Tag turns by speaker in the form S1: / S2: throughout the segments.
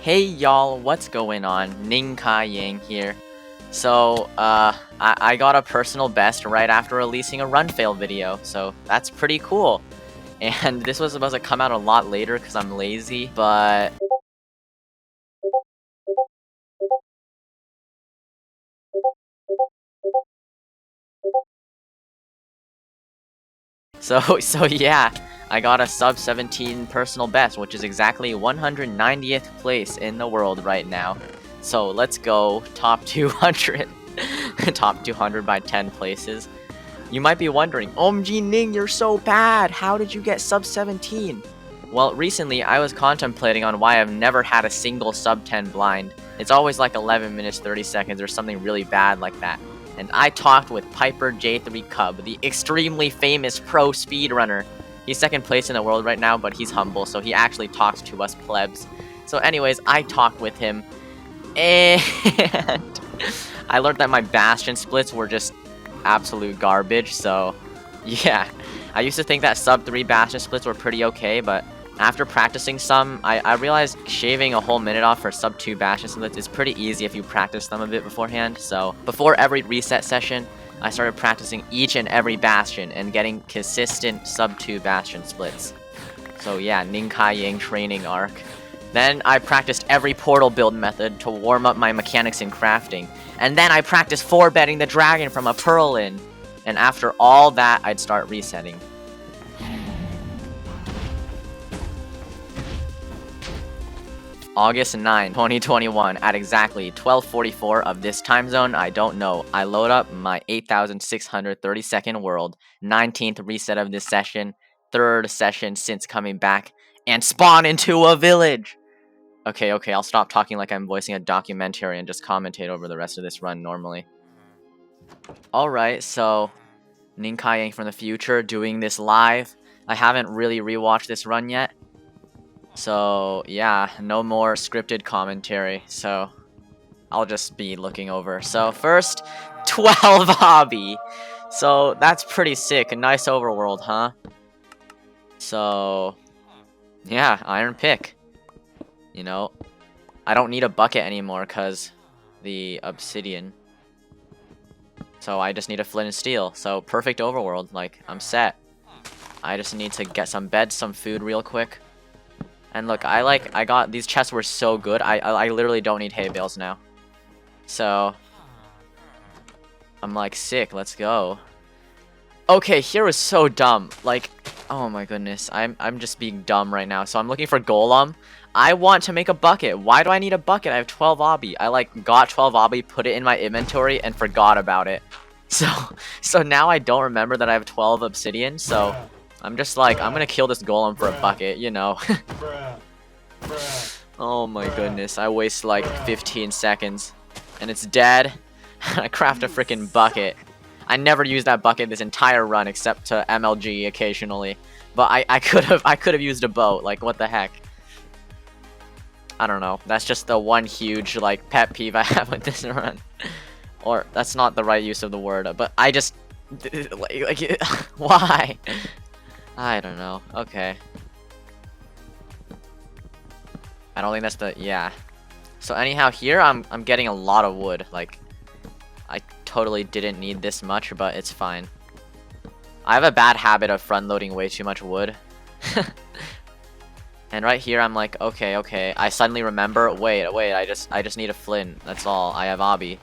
S1: Hey y'all, what's going on? Ningkaiyang here. I got a personal best right after releasing a run fail video, so that's pretty cool. And this was supposed to come out a lot later because I'm lazy, but... So yeah, I got a sub 17 personal best, which is exactly 190th place in the world right now. So let's go top 200. Top 200 by 10 places. You might be wondering, OMG Ning, you're so bad! How did you get sub 17? Well, recently I was contemplating on why I've never had a single sub 10 blind. It's always like 11 minutes 30 seconds or something really bad like that. And I talked with Piper J3 Cub, the extremely famous pro speedrunner. He's second place in the world right now, but he's humble, so he actually talks to us plebs. So anyways, I talked with him, and I learned that my bastion splits were just absolute garbage, so yeah. I used to think that sub 3 bastion splits were pretty okay, but after practicing some, I realized shaving a whole minute off for sub 2 bastion splits is pretty easy if you practice them a bit beforehand. So before every reset session, I started practicing each and every bastion and getting consistent sub 2 bastion splits. So yeah, ningkaiyang training arc. Then I practiced every portal build method to warm up my mechanics in crafting. And then I practiced 4-betting the dragon from a pearl in. And after all that, I'd start resetting. August 9, 2021, at exactly 12:44 of this time zone, I don't know, I load up my 8,632nd world, 19th reset of this session, 3rd session since coming back, and spawn into a village! Okay, I'll stop talking like I'm voicing a documentary and just commentate over the rest of this run normally. Alright, so ningkaiyang from the future doing this live. I haven't really rewatched this run yet. So yeah, no more scripted commentary, so I'll just be looking over. So first, 12 hobby. So that's pretty sick, a nice overworld, huh? So yeah, iron pick. You know, I don't need a bucket anymore because the obsidian. So I just need a flint and steel. So perfect overworld, like I'm set. I just need to get some beds, some food real quick. And look, I got, these chests were so good, I literally don't need hay bales now. So, I'm like, sick, let's go. Okay, here was so dumb, like, oh my goodness, I'm just being dumb right now. So I'm looking for golem. I want to make a bucket. Why do I need a bucket? I have 12 obby. I like got 12 obby, put it in my inventory, and forgot about it. So now I don't remember that I have 12 obsidian, so I'm just like, I'm gonna kill this golem for a bucket, you know. Oh my goodness, I waste like 15 seconds. And it's dead. I craft a freaking bucket. I never used that bucket this entire run except to MLG occasionally. But I could have used a boat, like what the heck. I don't know, that's just the one huge like pet peeve I have with this run. Or that's not the right use of the word, but I just like why? I don't know. Okay. I don't think that's the, yeah. So anyhow, here I'm getting a lot of wood. Like, I totally didn't need this much, but it's fine. I have a bad habit of front loading way too much wood. And right here I'm like, okay. I suddenly remember, wait, I just need a flint. That's all. I have obby.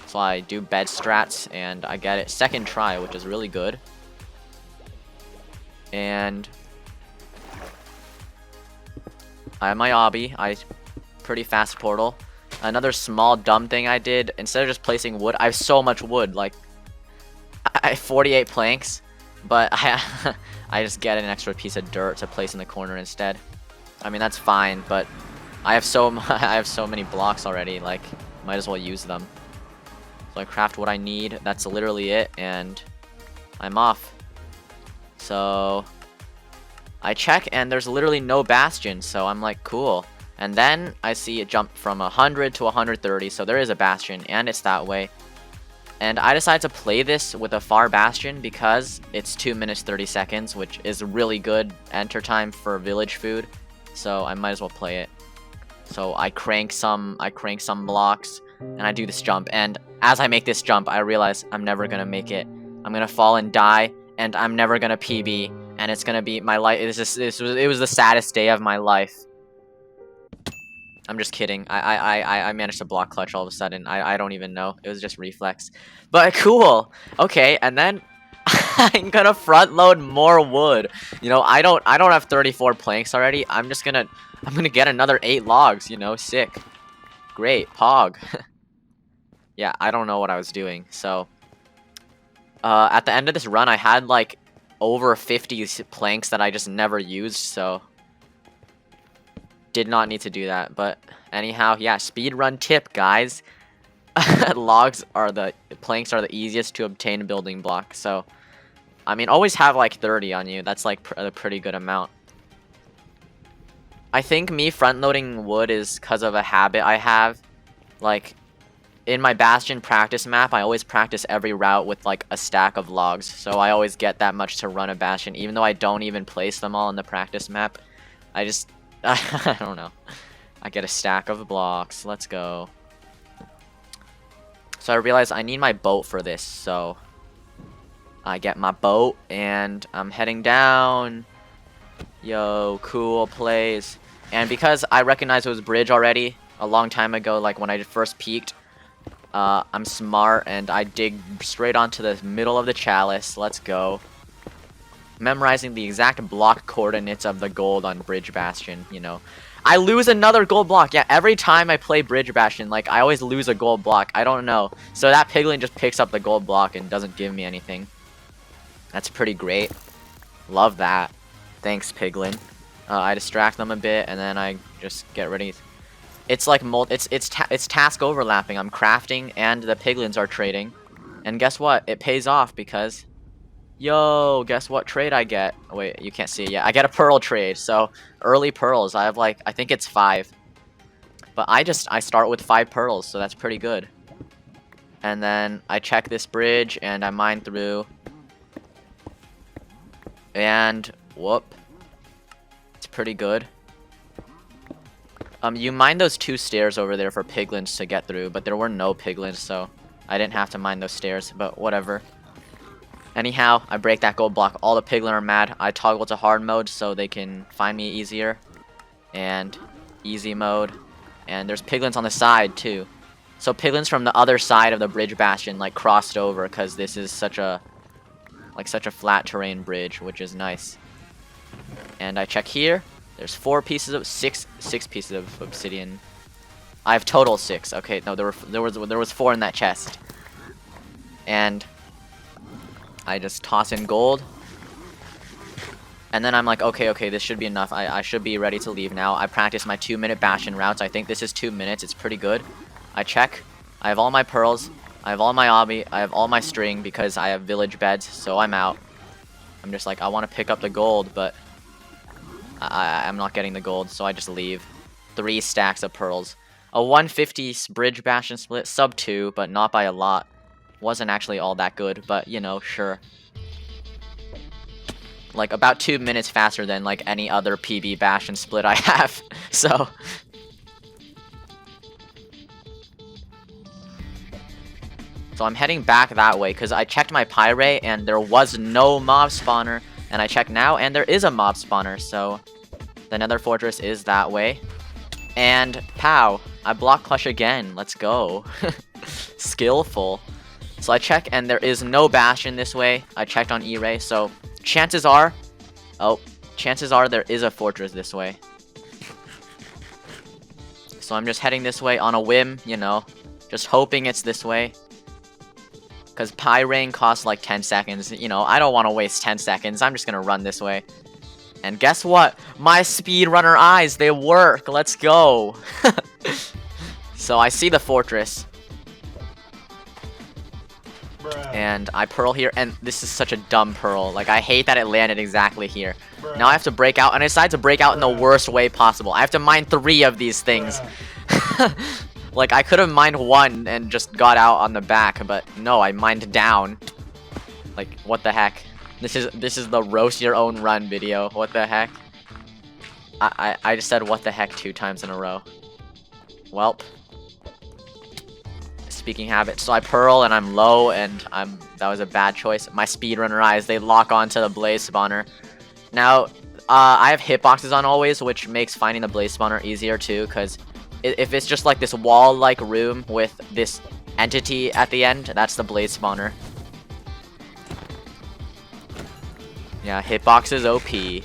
S1: So I do bed strats and I get it second try, which is really good. And I have my obby. Pretty fast portal. Another small dumb thing I did, instead of just placing wood, I have so much wood, like I have 48 planks, but I just get an extra piece of dirt to place in the corner instead. I mean, that's fine, but I have so many blocks already, like might as well use them. So I craft what I need. That's literally it, and I'm off. So I check and there's literally no bastion, so I'm like, cool. And then I see it jump from 100 to 130, so there is a bastion, and it's that way. And I decided to play this with a far bastion because it's 2 minutes 30 seconds, which is really good enter time for village food. So I might as well play it. So I crank some blocks, and I do this jump. And as I make this jump, I realize I'm never gonna make it. I'm gonna fall and die, and I'm never gonna PB. And it's gonna be my life. It was the saddest day of my life. I'm just kidding. I managed to block clutch all of a sudden. I don't even know. It was just reflex. But cool. Okay, and then I'm gonna front load more wood. You know, I don't have 34 planks already. I'm gonna get another 8 logs, you know, sick. Great, pog. Yeah, I don't know what I was doing. So at the end of this run I had like over 50 planks that I just never used, so did not need to do that. But anyhow, yeah, speedrun tip, guys. Planks are the easiest to obtain building block. So I mean, always have like 30 on you. That's like a pretty good amount. I think me front loading wood is because of a habit I have. Like in my bastion practice map, I always practice every route with like a stack of logs. So I always get that much to run a bastion, even though I don't even place them all in the practice map. I just I don't know. I get a stack of blocks. Let's go. So I realize I need my boat for this, so I get my boat and I'm heading down. Yo, cool place. And because I recognize it was bridge already a long time ago, like when I first peaked, I'm smart and I dig straight onto the middle of the chalice. Let's go. Memorizing the exact block coordinates of the gold on Bridge Bastion, you know. I lose another gold block. Yeah, every time I play Bridge Bastion, like, I always lose a gold block. I don't know. So that piglin just picks up the gold block and doesn't give me anything. That's pretty great. Love that. Thanks, piglin. I distract them a bit, and then I just get ready. It's like, it's task overlapping. I'm crafting, and the piglins are trading. And guess what? It pays off because... Yo, guess what trade I get? Wait, you can't see it yet. I get a pearl trade, so early pearls. I have like, I think it's 5. But I start with 5 pearls, so that's pretty good. And then I check this bridge and I mine through. And whoop. It's pretty good. You mine those 2 stairs over there for piglins to get through, but there were no piglins, so I didn't have to mine those stairs, but whatever. Anyhow, I break that gold block. All the piglin are mad. I toggle to hard mode so they can find me easier. And easy mode. And there's piglins on the side too. So piglins from the other side of the bridge bastion like crossed over because this is such a flat terrain bridge, which is nice. And I check here. There's 6 pieces of obsidian. I have total 6. Okay, no, there was 4 in that chest. And I just toss in gold. And then I'm like, okay, this should be enough. I should be ready to leave now. I practice my 2-minute bastion routes. I think this is 2 minutes. It's pretty good. I check. I have all my pearls. I have all my obby. I have all my string because I have village beds. So I'm out. I'm just like, I want to pick up the gold, but I'm not getting the gold. So I just leave. 3 stacks of pearls. A 150 bridge bastion split. Sub 2, but not by a lot. Wasn't actually all that good, but you know, sure. Like about 2 minutes faster than like any other PB bastion split I have. So I'm heading back that way because I checked my pyrite and there was no mob spawner, and I check now and there is a mob spawner, so the nether fortress is that way. And pow, I block clutch again. Let's go. Skillful. So I check and there is no bastion this way. I checked on E-ray, so chances are there is a fortress this way. So I'm just heading this way on a whim, you know, just hoping it's this way. Because Pyrain costs like 10 seconds, you know, I don't want to waste 10 seconds. I'm just gonna run this way. And guess what? My speedrunner eyes, they work. Let's go. So I see the fortress. And I pearl here, and this is such a dumb pearl. Like, I hate that it landed exactly here. Now I have to break out, and I decide to break out in the worst way possible. I have to mine 3 of these things. Like, I could have mined 1 and just got out on the back, but no, I mined down. Like, what the heck? This is the roast your own run video. What the heck? I just said what the heck 2 times in a row. Welp. Speaking habit. So I pearl and I'm low and that was a bad choice. My speedrunner eyes, they lock onto the blaze spawner. Now, I have hitboxes on always, which makes finding the blaze spawner easier too, because if it's just like this wall-like room with this entity at the end, that's the blaze spawner. Yeah, hitboxes OP.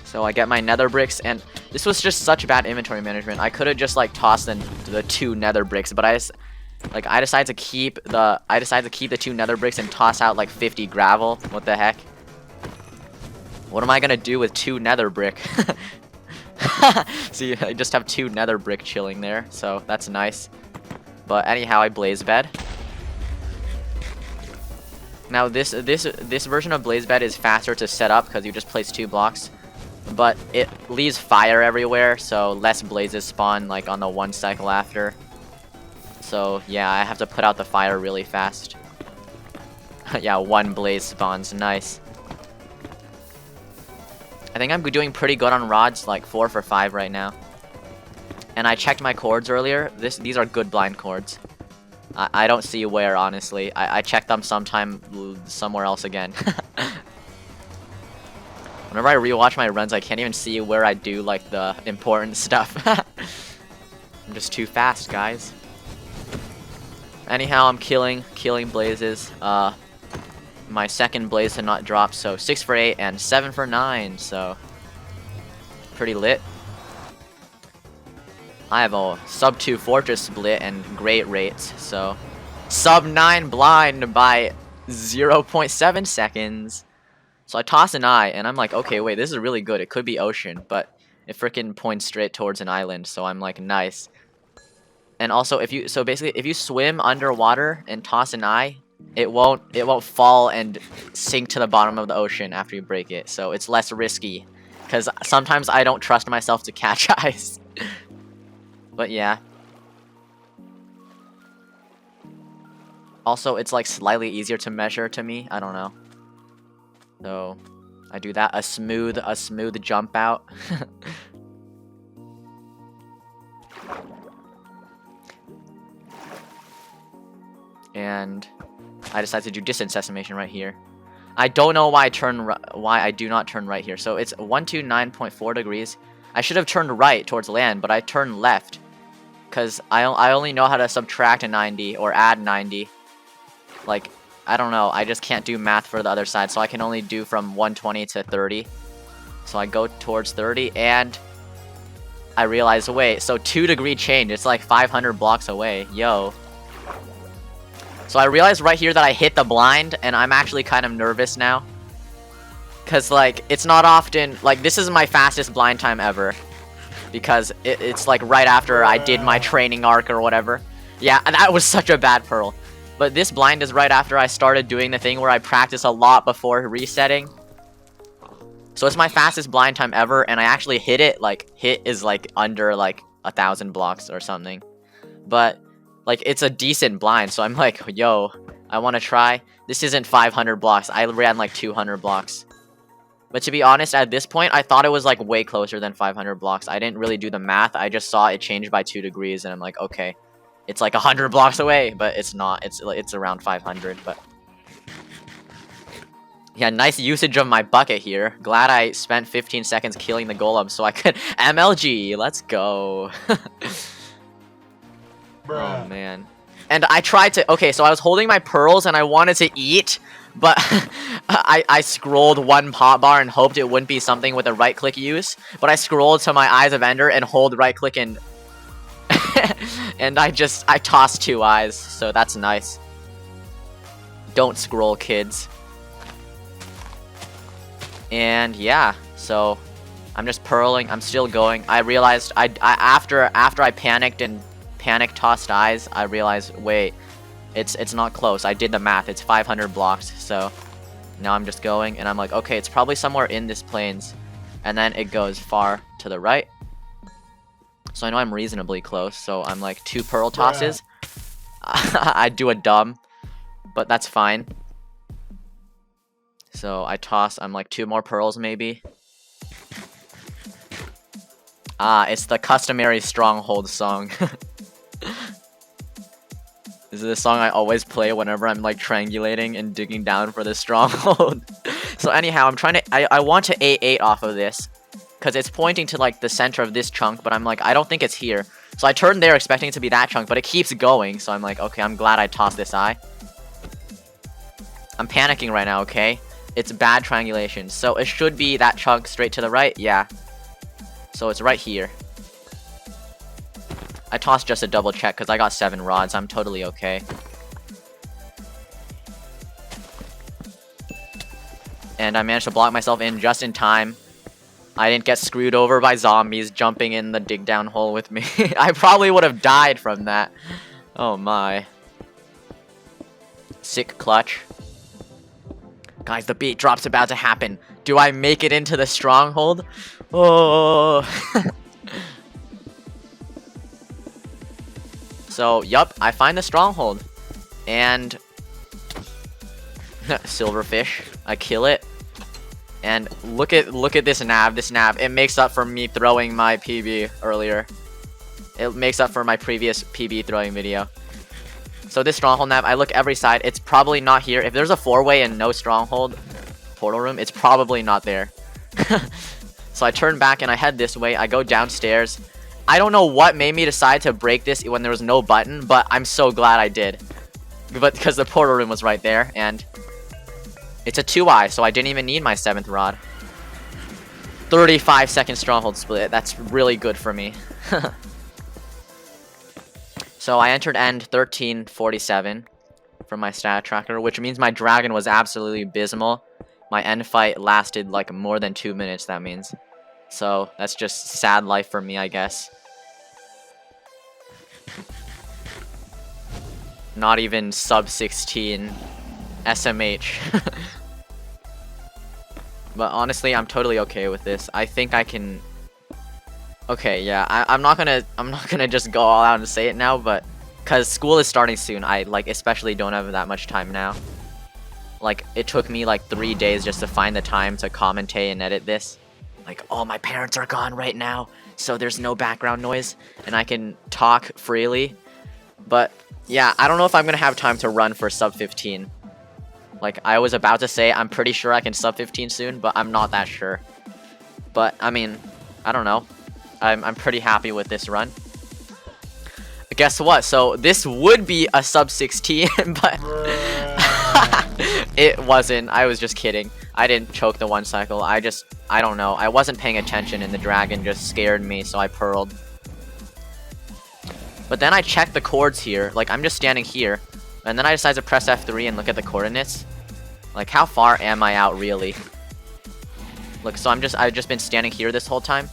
S1: So I get my nether bricks, and this was just such bad inventory management. I could have just like tossed in the 2 nether bricks, but I decided to keep the 2 nether bricks and toss out like 50 gravel. What the heck? What am I gonna do with 2 nether brick? See, I just have 2 nether brick chilling there, so that's nice. But anyhow, I blaze bed. Now this version of blaze bed is faster to set up because you just place 2 blocks. But it leaves fire everywhere, so less blazes spawn like on the 1 cycle after. So yeah, I have to put out the fire really fast. Yeah, 1 blaze spawns, nice. I think I'm doing pretty good on rods, like 4 for 5 right now. And I checked my cords earlier. These are good blind cords. I don't see where, honestly. I checked them somewhere else again. Whenever I rewatch my runs, I can't even see where I do like the important stuff. I'm just too fast, guys. Anyhow, I'm killing blazes. My second blaze had not dropped, so 6 for 8 and 7 for 9, so pretty lit. I have a sub 2 fortress split and great rates, so sub 9 blind by 0.7 seconds. So I toss an eye, and I'm like, okay, wait, this is really good. It could be ocean, but it freaking points straight towards an island. So I'm like, nice. And also, if you swim underwater and toss an eye, it won't fall and sink to the bottom of the ocean after you break it. So it's less risky, because sometimes I don't trust myself to catch eyes. But yeah. Also, it's like slightly easier to measure to me. I don't know. So I do that, a smooth jump out. And I decide to do distance estimation right here. I don't know why I do not turn right here. So it's 129.4 degrees. I should have turned right towards land, but I turned left because I only know how to subtract a 90 or add 90. Like, I don't know, I just can't do math for the other side, so I can only do from 120 to 30. So I go towards 30, and I realize, wait, so 2-degree change, it's like 500 blocks away, yo. So I realized right here that I hit the blind, and I'm actually kind of nervous now. Because, like, it's not often, like, this is my fastest blind time ever. Because it's like right after I did my training arc or whatever. Yeah, that was such a bad pearl. But this blind is right after I started doing the thing where I practice a lot before resetting. So it's my fastest blind time ever, and I actually hit it. Like, hit is like under like 1,000 blocks or something. But like, it's a decent blind, so I'm like, yo, I want to try. This isn't 500 blocks. I ran like 200 blocks. But to be honest, at this point, I thought it was like way closer than 500 blocks. I didn't really do the math. I just saw it change by 2 degrees, and I'm like, okay. It's like 100 blocks away, but it's not. It's around 500, but yeah, nice usage of my bucket here. Glad I spent 15 seconds killing the golem so I could MLG. Let's go. Oh man. And I tried to. Okay, so I was holding my pearls and I wanted to eat, but I scrolled 1 pot bar and hoped it wouldn't be something with a right click use. But I scrolled to my Eyes of Ender and hold right click and and I tossed 2 eyes, so that's nice. Don't scroll, kids. And yeah, so I'm just pearling. I'm still going. I realized after I panicked and panic tossed eyes, I realized, wait, it's not close. I did the math. It's 500 blocks. So now I'm just going, and I'm like, okay, it's probably somewhere in this plains, and then it goes far to the right. So I know I'm reasonably close, so I'm like 2 pearl tosses. I do a dumb, but that's fine. So I toss, I'm like 2 more pearls maybe. Ah, it's the customary stronghold song. This is the song I always play whenever I'm like triangulating and digging down for the stronghold. So anyhow, I want to A8 off of this, because it's pointing to like the center of this chunk, but I'm like, I don't think it's here. So I turned there expecting it to be that chunk, but it keeps going, so I'm like, okay, I'm glad I tossed this eye. I'm panicking right now, okay? It's bad triangulation, so it should be that chunk straight to the right, yeah. So it's right here. I tossed just a double check because I got 7 rods. I'm totally okay. And I managed to block myself in just in time. I didn't get screwed over by zombies jumping in the dig down hole with me. I probably would have died from that. Oh my. Sick clutch. Guys, the beat drop's about to happen. Do I make it into the stronghold? Oh. So, yup, I find the stronghold. And silverfish. I kill it. And look at this nav. It makes up for me throwing my PB earlier. It makes up for my previous PB throwing video. So this stronghold nav, I look every side. It's probably not here. If there's a 4-way and no stronghold portal room, it's probably not there. So I turn back and I head this way. I go downstairs. I don't know what made me decide to break this when there was no button, but I'm so glad I did. But because the portal room was right there, and it's a 2-eye, so I didn't even need my 7th rod. 35-second stronghold split. That's really good for me. So I entered end 1347 from my stat tracker, which means my dragon was absolutely abysmal. My end fight lasted like more than 2 minutes, that means. So that's just sad life for me, I guess. Not even sub 16 SMH. But honestly, I'm totally okay with this. I think I can. Okay, yeah, I'm not gonna just go all out and say it now, but because school is starting soon, I like especially don't have that much time now. Like it took me like 3 days just to find the time to commentate and edit this. Like, oh, my parents are gone right now, so there's no background noise and I can talk freely. But yeah, I don't know if I'm gonna have time to run for sub 15. Like I was about to say, I'm pretty sure I can sub 15 soon, but I'm not that sure. But I mean, I don't know. I'm pretty happy with this run. Guess what? So this would be a sub 16, but it wasn't. I was just kidding. I didn't choke the 1 cycle. I don't know. I wasn't paying attention and the dragon just scared me, so I pearled. But then I checked the chords here. Like I'm just standing here, and then I decided to press F3 and look at the coordinates. Like how far am I out really? Look, so I've just been standing here this whole time.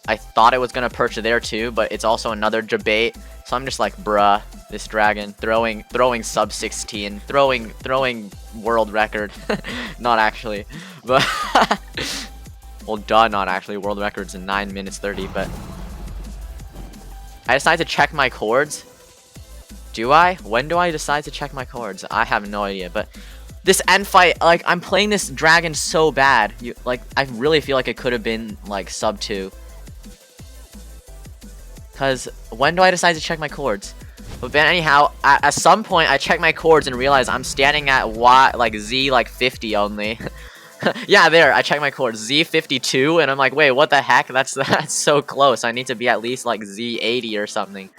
S1: I thought it was gonna perch there too, but it's also another debate. So I'm just like, bruh, this dragon throwing sub 16, throwing world record. Not actually, but well, duh, not actually. World record's in 9 minutes 30, but I decided to check my chords. Do I? When do I decide to check my chords? I have no idea, but this end fight, like I'm playing this dragon so bad. Like I really feel like it could have been like sub 2. Because when do I decide to check my chords? But then anyhow, at some point I check my chords and realize I'm standing at Z 50 only. Yeah, there, I check my chords, Z52, and I'm like, wait, what the heck? That's so close. I need to be at least like Z80 or something.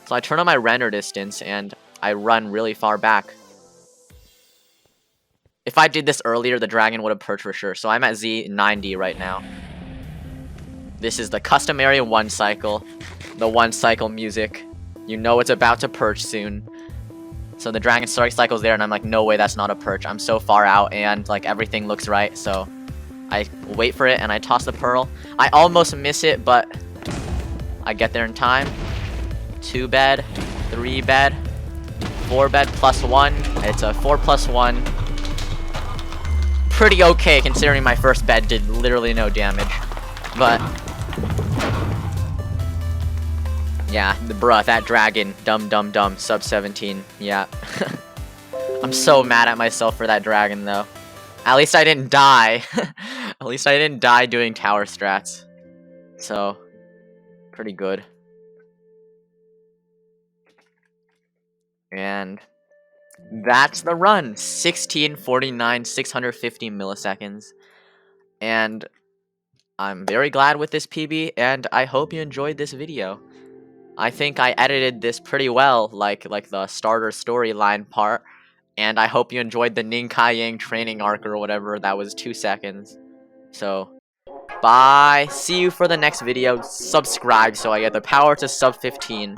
S1: So I turn on my render distance and I run really far back. If I did this earlier, the dragon would have perched for sure. So I'm at Z90 right now. This is the customary 1 cycle. The 1 cycle music. You know it's about to perch soon. So the dragon strike cycle's there and I'm like, no way, that's not a perch. I'm so far out and like everything looks right. So I wait for it and I toss the pearl. I almost miss it, but I get there in time. 2 bed, 3 bed, 4 bed plus 1. It's a 4 plus 1. Pretty okay considering my first bed did literally no damage. But yeah, bruh, that dragon, dumb, sub 17, yeah. I'm so mad at myself for that dragon, though. At least I didn't die. At least I didn't die doing tower strats. So, pretty good. And that's the run. 1649, 650 milliseconds. And I'm very glad with this PB, and I hope you enjoyed this video. I think I edited this pretty well, like the starter storyline part. And I hope you enjoyed the Ningkaiyang training arc or whatever. That was 2 seconds. So, bye. See you for the next video. Subscribe so I get the power to sub 15.